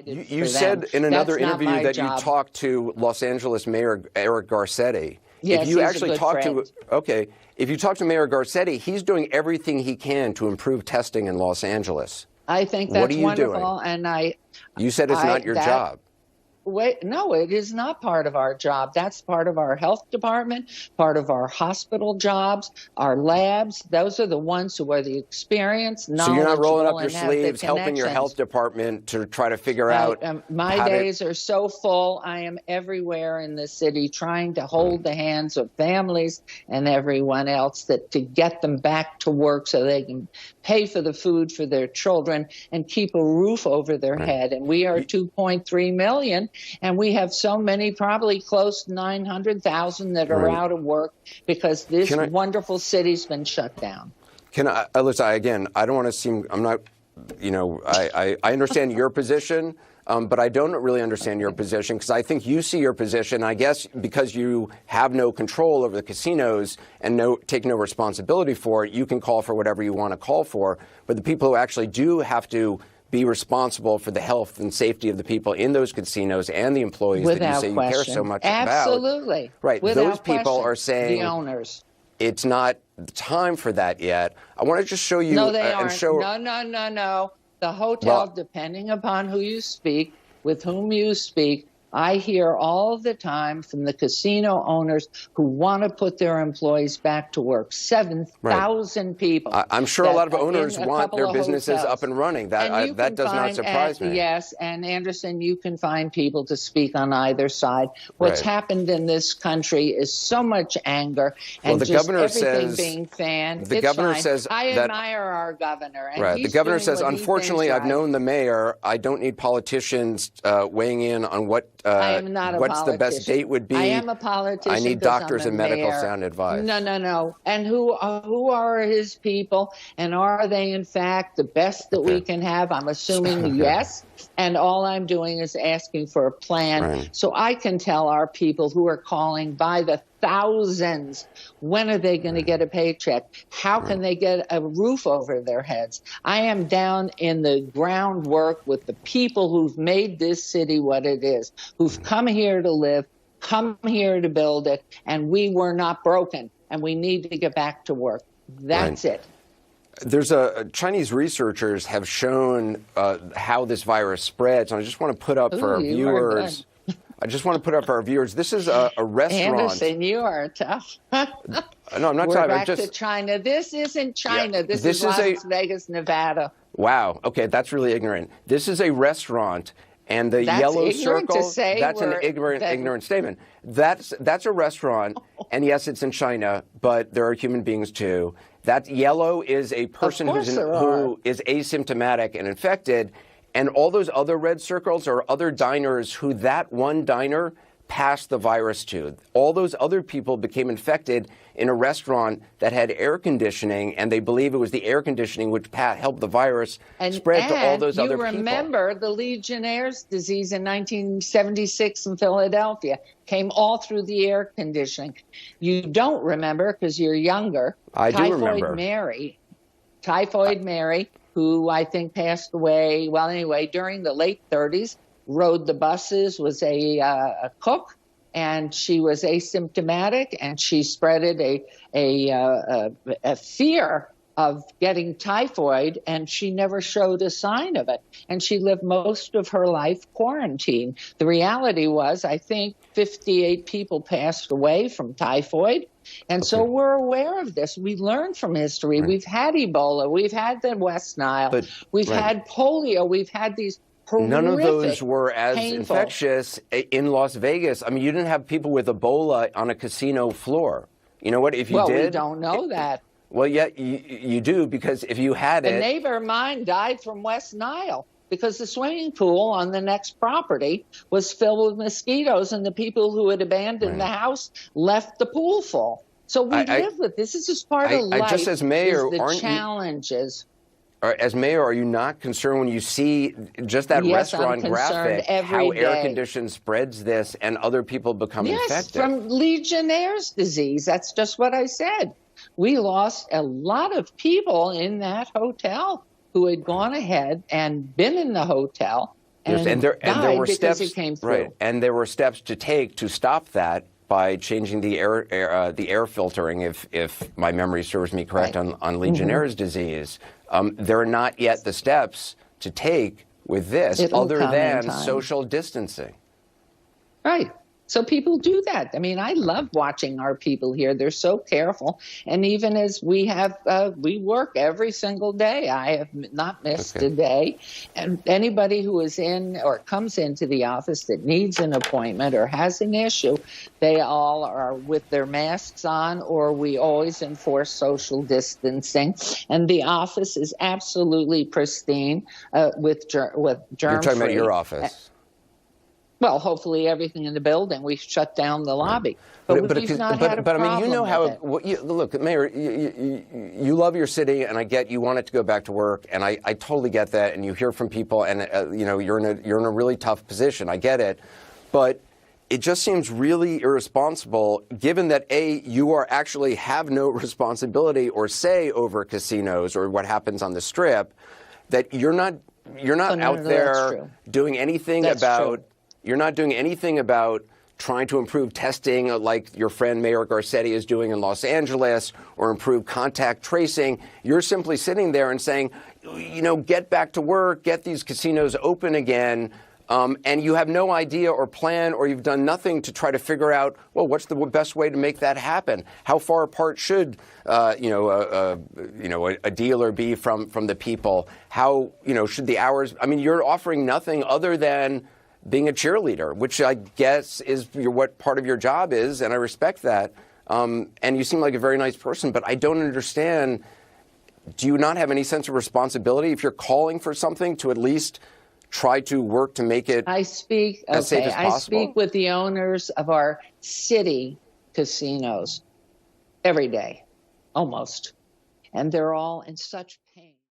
You said in another interview that you talked to Los Angeles Mayor Eric Garcetti. Yes, if you he's actually a good talk friend. if you talk to Mayor Garcetti, he's doing everything he can to improve testing in Los Angeles. I think that's what are you wonderful, doing? and you said it's not your job. Wait, no, it is not part of our job. That's part of our health department, part of our hospital jobs, our labs. Those are the ones who are the experienced, knowledgeable, so you're not rolling up your and have the sleeves, helping your health department to try to figure out. My days are so full. I am everywhere in the city trying to hold the hands of families and everyone else to get them back to work so they can pay for the food for their children and keep a roof over their head. And we are 2.3 million. And we have so many, probably close to 900,000 that are out of work because this wonderful city's been shut down. Can I, listen, again, I don't want to seem, I'm not, I understand your position, but I don't really understand your position because I think you see your position, I guess, because you have no control over the casinos and take no responsibility for it, you can call for whatever you want to call for. But the people who actually do have to be responsible for the health and safety of the people in those casinos and the employees that you say you care so much about. Absolutely. Right. Those people are saying the owners. It's not time for that yet. I want to just show you. No, they aren't. No. The hotel, depending upon who you speak, with whom you speak, I hear all the time from the casino owners who want to put their employees back to work. 7,000 people. I'm sure a lot of owners want their businesses up and running. That does not surprise me. Yes, and Anderson, you can find people to speak on either side. What's happened in this country is so much anger and the just governor everything says, being fanned. The governor says I admire our governor. And the governor says, unfortunately, I've known the mayor. I don't need politicians weighing in on what I am not a what's the best date would be. I am a politician. I need doctors and medical sound advice. No. And who are his people? And are they, in fact, the best that we can have? I'm assuming yes. And all I'm doing is asking for a plan so I can tell our people who are calling by the thousands, when are they going to get a paycheck? How can they get a roof over their heads? I am down in the groundwork with the people who've made this city what it is, who've come here to live, come here to build it, and we were not broken, and we need to get back to work. That's it. There's Chinese researchers have shown how this virus spreads, and I just want to put up for our viewers. I just want to put up for our viewers. This is a restaurant. Anderson, you are tough. No, I'm not We're talking. back to China. This isn't China. This is Las Vegas, Nevada. Wow. Okay, that's really ignorant. This is a restaurant, and the yellow circle. That's an ignorant statement. That's a restaurant, and yes, it's in China, but there are human beings too. That yellow is a person who is asymptomatic and infected. And all those other red circles are other diners who that one diner passed the virus to. All those other people became infected in a restaurant that had air conditioning, and they believe it was the air conditioning which helped the virus spread to all those other people. You remember the Legionnaire's disease in 1976 in Philadelphia came all through the air conditioning. You don't remember because you're younger. I do remember. Typhoid Mary, who I think passed away, well, anyway, during the late 30s, rode the buses, was a cook, and she was asymptomatic, and she spreaded a fear of getting typhoid, and she never showed a sign of it. And she lived most of her life quarantined. The reality was, I think 58 people passed away from typhoid. And so we're aware of this. We learned from history. We've had Ebola. We've had the West Nile. We've had polio. We've had these horrific, none of those were as infectious in Las Vegas. I mean, you didn't have people with Ebola on a casino floor. You know what? If you did. Well, we don't know that. Well, yeah, you do, because if you had it. A neighbor of mine died from West Nile because the swimming pool on the next property was filled with mosquitoes, and the people who had abandoned the house left the pool full. So we live with this. This is part of life. Just as mayor, the challenges. As mayor, are you not concerned when you see just that restaurant graphic, how air-conditioned spreads this and other people become infected? Yes, from Legionnaire's disease. That's just what I said. We lost a lot of people in that hotel who had gone ahead and been in the hotel and there were steps, it came through. Right, and there were steps to take to stop that by changing the air filtering, if my memory serves me correct, on Legionnaire's disease. There are not yet the steps to take with this other than social distancing. Right. So people do that. I mean, I love watching our people here. They're so careful. And even as we work every single day. I have not missed a day. And anybody who is in or comes into the office that needs an appointment or has an issue, they all are with their masks on, or we always enforce social distancing. And the office is absolutely pristine with germ-free. You're talking about your office. Well, hopefully everything in the building. We shut down the lobby, but we've not had a problem. But I mean, you know how look, Mayor, you love your city, and I get you want it to go back to work, and I totally get that. And you hear from people, and you're in a really tough position. I get it, but it just seems really irresponsible, given that you are actually have no responsibility or say over casinos or what happens on the Strip, that you're not out there doing anything about. You're not doing anything about trying to improve testing like your friend Mayor Garcetti is doing in Los Angeles, or improve contact tracing. You're simply sitting there and saying, get back to work, get these casinos open again. And you have no idea or plan, or you've done nothing to try to figure out, well, what's the best way to make that happen? How far apart should, a dealer be from the people? How, should the hours? I mean, you're offering nothing other than being a cheerleader, which I guess is what part of your job is, and I respect that. And you seem like a very nice person, but I don't understand. Do you not have any sense of responsibility if you're calling for something to at least try to work to make it as safe as possible? I speak with the owners of our city casinos every day, almost, and they're all in such